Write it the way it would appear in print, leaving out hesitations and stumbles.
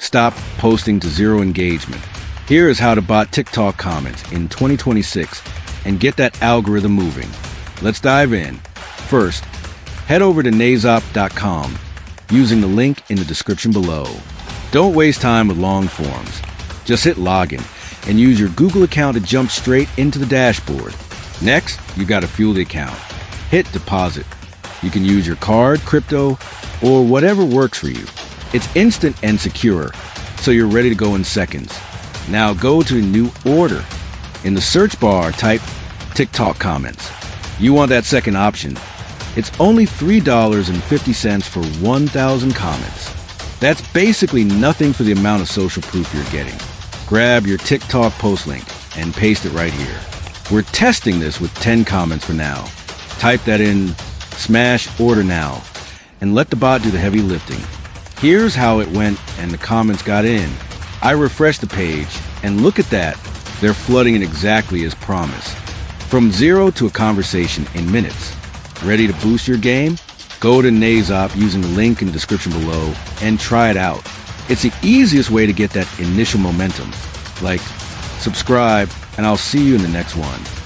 stop posting to zero engagement. Here is how to bot TikTok comments in 2026 and get that algorithm moving. Let's dive in. First, head over to Naizop.com using the link in the description below. Don't waste time with long forms. Just hit login and use your Google account to jump straight into the dashboard. Next, you got to fuel the account. Hit deposit. You can use your card, crypto, or whatever works for you. It's instant and secure, so you're ready to go in seconds. Now go to new order. In the search bar, type TikTok comments. You want that second option. It's only $3.50 for 1,000 comments. That's basically nothing for the amount of social proof you're getting. Grab your TikTok post link and paste it right here. We're testing this with 10 comments for now. Type that in, smash order now, and let the bot do the heavy lifting. Here's how it went and the comments got in. I refreshed the page, and look at that. They're flooding in exactly as promised. From zero to a conversation in minutes. Ready to boost your game? Go to Naizop using the link in the description below and try it out. It's the easiest way to get that initial momentum. Like, subscribe, and I'll see you in the next one.